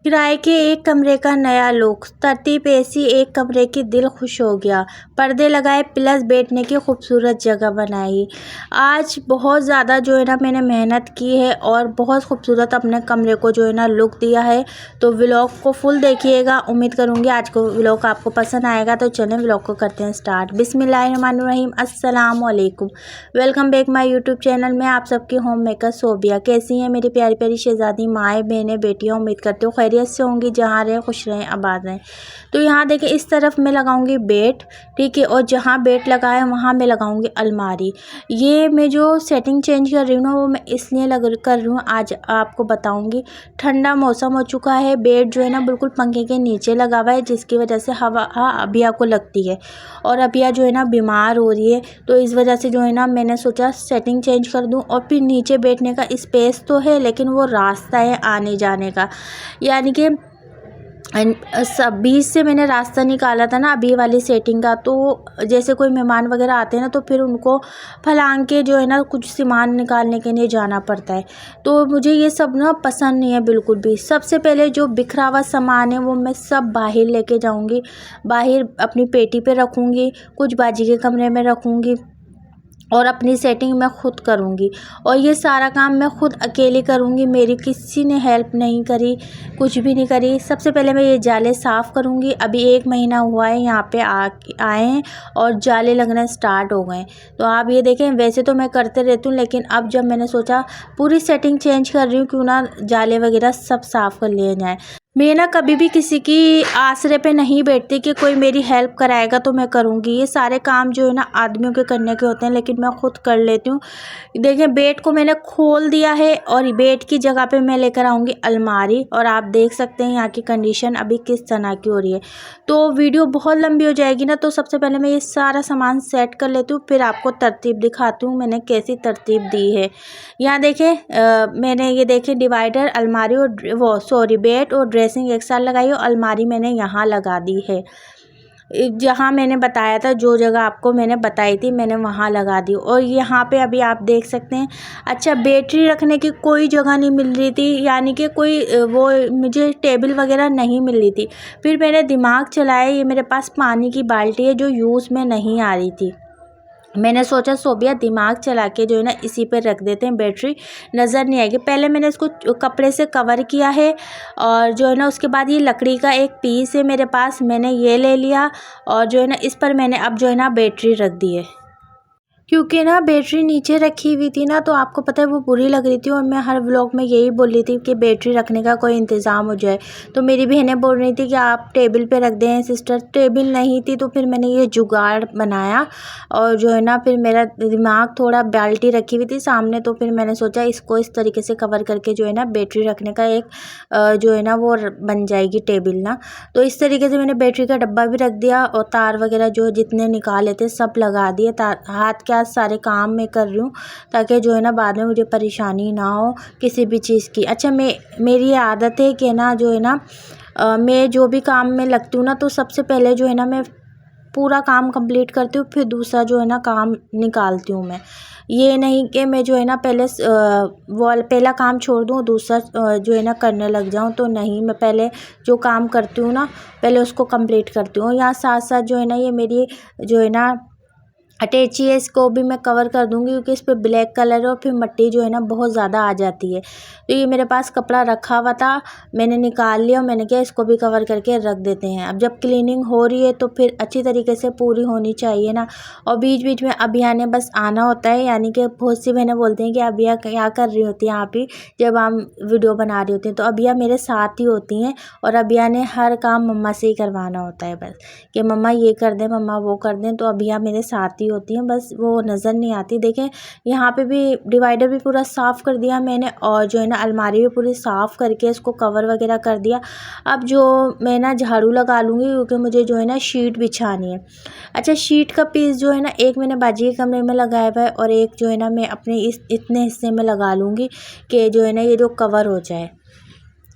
किराए के एक कमरे का नया लुक, तरतीब एसी एक कमरे की दिल खुश हो गया। पर्दे लगाए प्लस बैठने की खूबसूरत जगह बनाई। आज बहुत ज़्यादा जो है ना मैंने मेहनत की है और बहुत खूबसूरत अपने कमरे को जो है ना लुक दिया है। तो व्लॉग को फुल देखिएगा, उम्मीद करूँगी आज को व्लॉग आपको पसंद आएगा। तो चलें व्लॉग को करते हैं स्टार्ट। बिस्मिल्लाहिर्रहमानिर्रहीम, अस्सलाम वालेकुम। Welcome back my YouTube channel में आप सबकी होम मेकर सोबिया। कैसी हैं मेरी प्यारी प्यारी शहजादी माएँ बहनें बेटियाँ, उम्मीद करती हूँ खैरियत से होंगी, जहाँ रहें खुश रहें आबाद रहें। तो यहाँ देखिए इस तरफ मैं लगाऊंगी बेड, ठीक है, और जहाँ बेड लगाया वहाँ मैं लगाऊंगी अलमारी। ये मैं जो सेटिंग चेंज कर रही हूँ ना वो मैं इसलिए कर रही हूँ, आज आपको बताऊंगी। ठंडा मौसम हो चुका है, बेड जो है ना बिल्कुल पंखे के नीचे लगा हुआ है, जिसकी वजह से हवा अबिया को लगती है और अबिया जो है ना बीमार हो रही है। तो इस वजह से जो है ना मैंने सोचा सेटिंग चेंज कर दूँ। और फिर नीचे बैठने का स्पेस तो है लेकिन वो रास्ता है आने जाने का, यानी कि सब बीच से मैंने रास्ता निकाला था ना अभी वाली सेटिंग का। तो जैसे कोई मेहमान वगैरह आते हैं ना तो फिर उनको फलांग के जो है ना कुछ सामान निकालने के लिए जाना पड़ता है। तो मुझे ये सब ना पसंद नहीं है बिल्कुल भी। सबसे पहले जो बिखरा हुआ सामान है वो मैं सब बाहर लेके जाऊंगी, बाहर अपनी पेटी पे रखूँगी, कुछ बाजी के कमरे में रखूँगी और अपनी सेटिंग मैं खुद करूँगी। और ये सारा काम मैं खुद अकेले करूँगी, मेरी किसी ने हेल्प नहीं करी, कुछ भी नहीं करी। सबसे पहले मैं ये जाले साफ़ करूँगी। अभी 1 महीना हुआ है यहाँ पे आए हैं और जाले लगना स्टार्ट हो गए। तो आप ये देखें, वैसे तो मैं करते रहती हूँ लेकिन अब जब मैंने सोचा पूरी सेटिंग चेंज कर रही हूँ, क्यों ना जाले वगैरह सब साफ़ कर लिए जाएँ। मैं ना कभी भी किसी की आसरे पे नहीं बैठती कि कोई मेरी हेल्प कराएगा तो मैं करूँगी। ये सारे काम जो है ना आदमियों के करने के होते हैं लेकिन मैं खुद कर लेती हूँ। देखिए बेड को मैंने खोल दिया है और बेड की जगह पे मैं लेकर आऊँगी अलमारी। और आप देख सकते हैं यहाँ की कंडीशन अभी किस तरह की हो रही है। तो वीडियो बहुत लंबी हो जाएगी ना, तो सबसे पहले मैं ये सारा सामान सेट कर लेती हूँ, फिर आपको तरतीब दिखाती हूँ मैंने कैसी तरतीब दी है। यहाँ देखें मैंने ये देखें डिवाइडर, अलमारी और बेड और ड्रेसिंग एक साथ लगाई और अलमारी मैंने यहाँ लगा दी है। जहाँ मैंने बताया था, जो जगह आपको मैंने बताई थी मैंने वहाँ लगा दी। और यहाँ पे अभी आप देख सकते हैं। अच्छा, बैटरी रखने की कोई जगह नहीं मिल रही थी, यानी कि कोई वो मुझे टेबल वगैरह नहीं मिल रही थी। फिर मैंने दिमाग चलाया, ये मेरे पास पानी की बाल्टी है जो यूज़ में नहीं आ रही थी। मैंने सोचा सोबिया दिमाग चला के जो है ना इसी पर रख देते हैं, बैटरी नज़र नहीं आएगी। पहले मैंने इसको कपड़े से कवर किया है और जो है ना उसके बाद ये लकड़ी का एक पीस है मेरे पास, मैंने ये ले लिया और जो है ना इस पर मैंने अब जो है ना बैटरी रख दी है। क्योंकि ना बैटरी नीचे रखी हुई थी ना तो आपको पता है वो बुरी लग रही थी और मैं हर व्लॉग में यही बोल रही थी कि बैटरी रखने का कोई इंतज़ाम हो जाए। तो मेरी बहनें बोल रही थी कि आप टेबल पे रख दें सिस्टर। टेबल नहीं थी तो फिर मैंने ये जुगाड़ बनाया और जो है ना फिर मेरा दिमाग थोड़ा बाल्टी रखी हुई थी सामने, तो फिर मैंने सोचा इसको इस तरीके से कवर करके जो है ना बैटरी रखने का एक जो है ना वो बन जाएगी टेबल ना। तो इस तरीके से मैंने बैटरी का डब्बा भी रख दिया और तार वगैरह जो जितने निकाले थे सब लगा दिए। हाथ के सारे काम मैं कर रही हूँ ताकि जो है ना बाद में मुझे परेशानी ना हो किसी भी चीज़ की। अच्छा, मेरी आदत है कि ना जो है ना मैं जो भी काम में लगती हूँ ना तो सबसे पहले जो है ना मैं पूरा काम कंप्लीट करती हूँ, फिर दूसरा जो है ना काम निकालती हूँ मैं। ये नहीं कि मैं जो है ना पहला काम छोड़ दूँ दूसरा जो है ना करने लग जाऊँ, तो नहीं, मैं पहले जो काम करती हूँ ना पहले उसको कंप्लीट करती हूँ। यहाँ साथ साथ जो है ना ये मेरी जो है ना अटैची है, इसको भी मैं कवर कर दूंगी क्योंकि इस पर ब्लैक कलर है और फिर मिट्टी जो है ना बहुत ज़्यादा आ जाती है। तो ये मेरे पास कपड़ा रखा हुआ था, मैंने निकाल लिया और मैंने क्या इसको भी कवर करके रख देते हैं। अब जब क्लीनिंग हो रही है तो फिर अच्छी तरीके से पूरी होनी चाहिए ना। और बीच बीच में अभिया ने बस आना होता है, यानी कि बहुत सी बहनें बोलती हैं कि अभिया क्या कर रही होती हैं आप ही जब हम वीडियो बना रही होती हैं। तो अभिया मेरे साथ ही होती हैं और अभिया ने हर काम मम्मा से ही करवाना होता है, बस कि मम्मा ये कर दें मम्मा वो कर दें। तो अभिया मेरे साथ ही होती हैं, बस वो नज़र नहीं आती। देखें यहाँ पे भी डिवाइडर भी पूरा साफ़ कर दिया मैंने और जो है ना अलमारी भी पूरी साफ़ करके इसको कवर वगैरह कर दिया। अब जो मैं ना झाड़ू लगा लूँगी क्योंकि मुझे जो है ना शीट बिछानी है। अच्छा, शीट का पीस जो है ना एक मैंने बाजी के कमरे में लगाया हुआ है और एक जो है ना मैं अपने इतने हिस्से में लगा लूँगी कि जो है ना ये जो कवर हो जाए।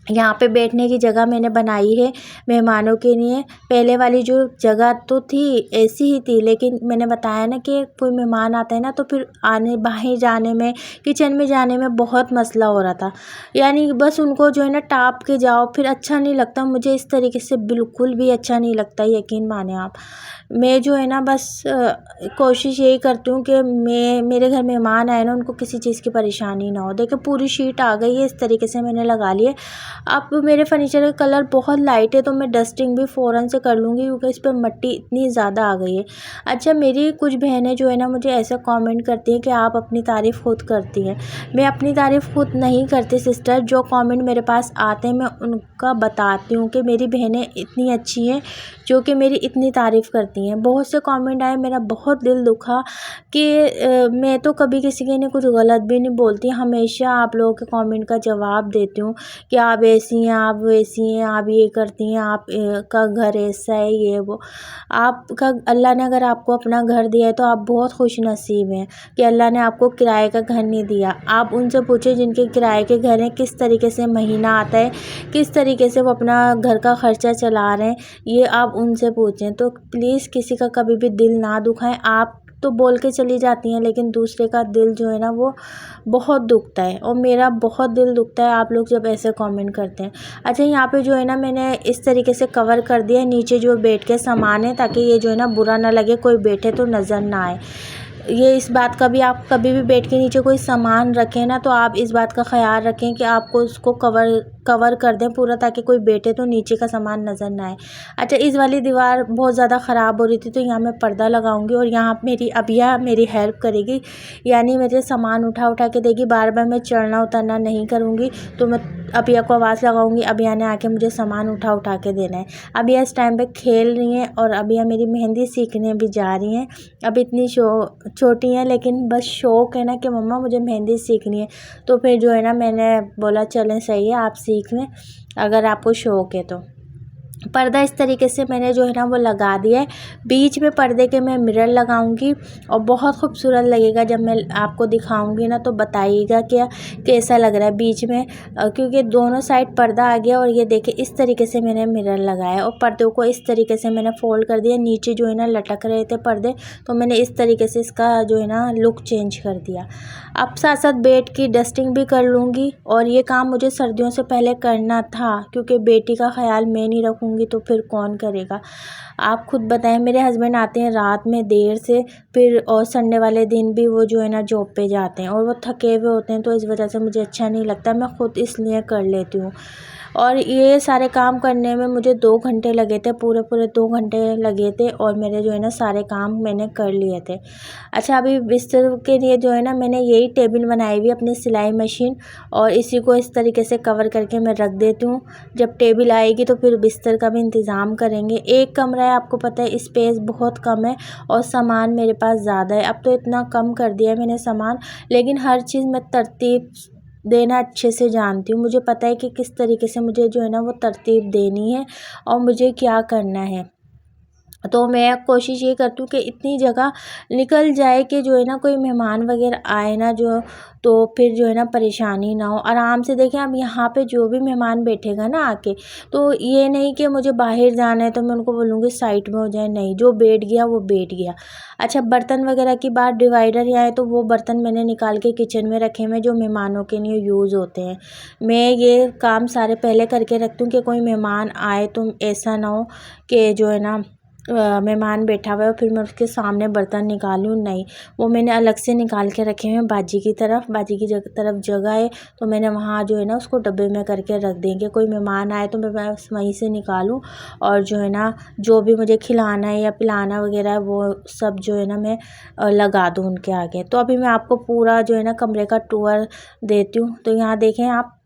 यहाँ पे बैठने की जगह मैंने बनाई है मेहमानों के लिए। पहले वाली जो जगह तो थी ऐसी ही थी, लेकिन मैंने बताया ना कि कोई मेहमान आता है ना तो फिर आने बाहर जाने में, किचन में जाने में बहुत मसला हो रहा था। यानी बस उनको जो है ना टाप के जाओ, फिर अच्छा नहीं लगता। मुझे इस तरीके से बिल्कुल भी अच्छा नहीं लगता, यकीन माने आप। मैं जो है ना बस कोशिश यही करती हूँ कि मेरे घर मेहमान आए ना, उनको किसी चीज़ की परेशानी ना हो। देखो पूरी शीट आ गई है, इस तरीके से मैंने लगा ली है। अब मेरे फर्नीचर का कलर बहुत लाइट है, तो मैं डस्टिंग भी फ़ौरन से कर लूँगी क्योंकि इस पर मिट्टी इतनी ज़्यादा आ गई है। अच्छा, मेरी कुछ बहनें जो है ना मुझे ऐसा कमेंट करती हैं कि आप अपनी तारीफ़ खुद करती हैं। मैं अपनी तारीफ़ खुद नहीं करती सिस्टर, जो कमेंट मेरे पास आते हैं मैं उनका बताती हूँ कि मेरी बहनें इतनी अच्छी हैं जो कि मेरी इतनी तारीफ़ करती हैं। बहुत से कमेंट आए, मेरा बहुत दिल दुखा कि मैं तो कभी किसी के लिए कुछ गलत भी नहीं बोलती, हमेशा आप लोगों के कमेंट का जवाब देती हूँ कि आप ऐसी हैं, आप वैसी हैं, आप ये करती हैं, आप का घर ऐसा है, ये वो। आपका अल्लाह ने अगर आपको अपना घर दिया है तो आप बहुत खुश नसीब हैं कि अल्लाह ने आपको किराए का घर नहीं दिया। आप उनसे पूछें जिनके किराए के घर हैं, किस तरीके से महीना आता है, किस तरीके से वो अपना घर का ख़र्चा चला रहे हैं, ये आप उनसे पूछें। तो प्लीज़ किसी का कभी भी दिल ना दुखाएं। आप तो बोल के चली जाती हैं, लेकिन दूसरे का दिल जो है ना वो बहुत दुखता है, और मेरा बहुत दिल दुखता है आप लोग जब ऐसे कमेंट करते हैं। अच्छा, यहाँ पे जो है ना मैंने इस तरीके से कवर कर दिया है नीचे जो बैठ के सामान है, ताकि ये जो है ना बुरा ना लगे, कोई बैठे तो नज़र ना आए। ये इस बात का भी, आप कभी भी बेड के नीचे कोई सामान रखें ना तो आप इस बात का ख्याल रखें कि आपको उसको कवर कर दें पूरा, ताकि कोई बैठे तो नीचे का सामान नज़र ना आए। अच्छा, इस वाली दीवार बहुत ज़्यादा ख़राब हो रही थी, तो यहाँ मैं पर्दा लगाऊंगी और यहाँ मेरी अबिया मेरी हेल्प करेगी, यानी मेरे सामान उठा उठा के देगी। बार बार मैं चढ़ना उतरना नहीं करूँगी, तो मैं अबिया को आवाज़ लगाऊंगी, अबिया ने आके मुझे सामान उठा उठा के देना है। अबिया इस टाइम पे खेल रही हैं और अबिया मेरी मेहंदी सीखने भी जा रही हैं। अब इतनी छोटी हैं, लेकिन बस शौक़ है ना कि मम्मा मुझे मेहंदी सीखनी है। तो फिर जो है ना मैंने बोला चलें सही है, आप सीख लें अगर आपको शौक़ है तो। पर्दा इस तरीके से मैंने जो है ना वो लगा दिया है। बीच में पर्दे के मैं मिरर लगाऊंगी और बहुत खूबसूरत लगेगा। जब मैं आपको दिखाऊंगी ना तो बताइएगा क्या कैसा लग रहा है बीच में, क्योंकि दोनों साइड पर्दा आ गया। और ये देखिए इस तरीके से मैंने मिरर लगाया और पर्दों को इस तरीके से मैंने फ़ोल्ड कर दिया। नीचे जो है ना लटक रहे थे पर्दे, तो मैंने इस तरीके से इसका जो है ना लुक चेंज कर दिया। अब साथ साथ बेड की डस्टिंग भी कर लूँगी, और ये काम मुझे सर्दियों से पहले करना था, क्योंकि बेटी का ख्याल मैं नहीं रखूँगी तो फिर कौन करेगा। आप खुद बताएं, मेरे हस्बैंड आते हैं रात में देर से, फिर और संडे वाले दिन भी वो जो है ना जॉब पे जाते हैं और वो थके हुए होते हैं, तो इस वजह से मुझे अच्छा नहीं लगता, मैं खुद इसलिए कर लेती हूँ। और ये सारे काम करने में मुझे 2 घंटे लगे थे, पूरे 2 घंटे लगे थे, और मेरे जो है ना सारे काम मैंने कर लिए थे। अच्छा, अभी बिस्तर के लिए जो है ना मैंने यही टेबल बनाई हुई अपनी सिलाई मशीन, और इसी को इस तरीके से कवर करके मैं रख देती हूँ। जब टेबल आएगी तो फिर बिस्तर का भी इंतज़ाम करेंगे। एक कमरा है, आपको पता है स्पेस बहुत कम है और सामान मेरे पास ज़्यादा है। अब तो इतना कम कर दिया है मैंने सामान, लेकिन हर चीज़ मैं तरतीब देना अच्छे से जानती हूँ। मुझे पता है कि किस तरीके से मुझे जो है ना वो तरतीब देनी है और मुझे क्या करना है। तो मैं कोशिश ये करती हूँ कि इतनी जगह निकल जाए कि जो है ना कोई मेहमान वगैरह आए ना जो, तो फिर जो है ना परेशानी ना हो, आराम से देखें। अब यहाँ पे जो भी मेहमान बैठेगा ना आके, तो ये नहीं कि मुझे बाहर जाना है तो मैं उनको बोलूँगी साइड में हो जाए, नहीं, जो बैठ गया वो बैठ गया। अच्छा, बर्तन वगैरह की बात, डिवाइडर यहाँ है तो वो बर्तन मैंने निकाल के किचन में रखे हुए जो मेहमानों के लिए यूज़ होते हैं। मैं ये काम सारे पहले करके रखती हूँ कि कोई मेहमान आए तो ऐसा ना हो कि जो है ना मेहमान बैठा हुआ है और फिर मैं उसके सामने बर्तन निकालूँ, नहीं, वो मैंने अलग से निकाल के रखे हुए हैं बाजी की तरफ जगह है, तो मैंने वहाँ जो है ना उसको डब्बे में करके रख देंगे। कोई मेहमान आए तो मैं बस वहीं से निकालूँ, और जो है ना जो भी मुझे खिलाना है या पिलाना वगैरह वो सब जो है ना मैं लगा दूँ उनके आगे। तो अभी मैं आपको पूरा जो है ना कमरे का टूर देती हूँ। तो यहाँ देखें आप,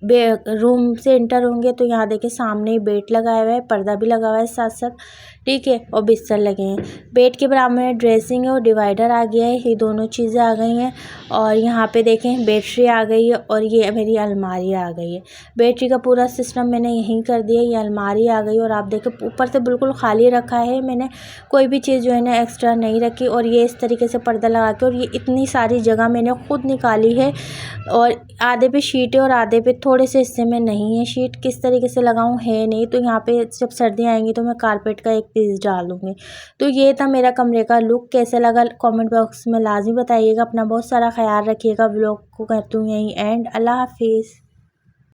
रूम से एंटर होंगे तो यहाँ देखिए सामने ही बेड लगाया हुआ है, पर्दा भी लगा हुआ है साथ साथ, ठीक है, और बिस्तर लगे हैं। बेड के बराबर में ड्रेसिंग है और डिवाइडर आ गया है, ये दोनों चीज़ें आ गई हैं। और यहाँ पे देखें बैटरी आ गई है और ये मेरी अलमारी आ गई है। बैटरी का पूरा सिस्टम मैंने यहीं कर दिया, ये अलमारी आ गई, और आप देखें ऊपर से बिल्कुल खाली रखा है मैंने, कोई भी चीज़ जो है ना एक्स्ट्रा नहीं रखी। और ये इस तरीके से पर्दा लगा के, और ये इतनी सारी जगह मैंने खुद निकाली है, और आधे पे शीट है और आधे पे थोड़े से हिस्से में नहीं है शीट, किस तरीके से लगाऊं है नहीं। तो यहाँ पे जब सर्दियाँ आएंगी तो मैं कारपेट का एक पीस डाल दूँगी। तो ये था मेरा कमरे का लुक, कैसे लगा कमेंट बॉक्स में लाजमी बताइएगा। अपना बहुत सारा ख्याल रखिएगा। व्लॉग को करती हूँ यहीं एंड। अल्लाह हाफिज़।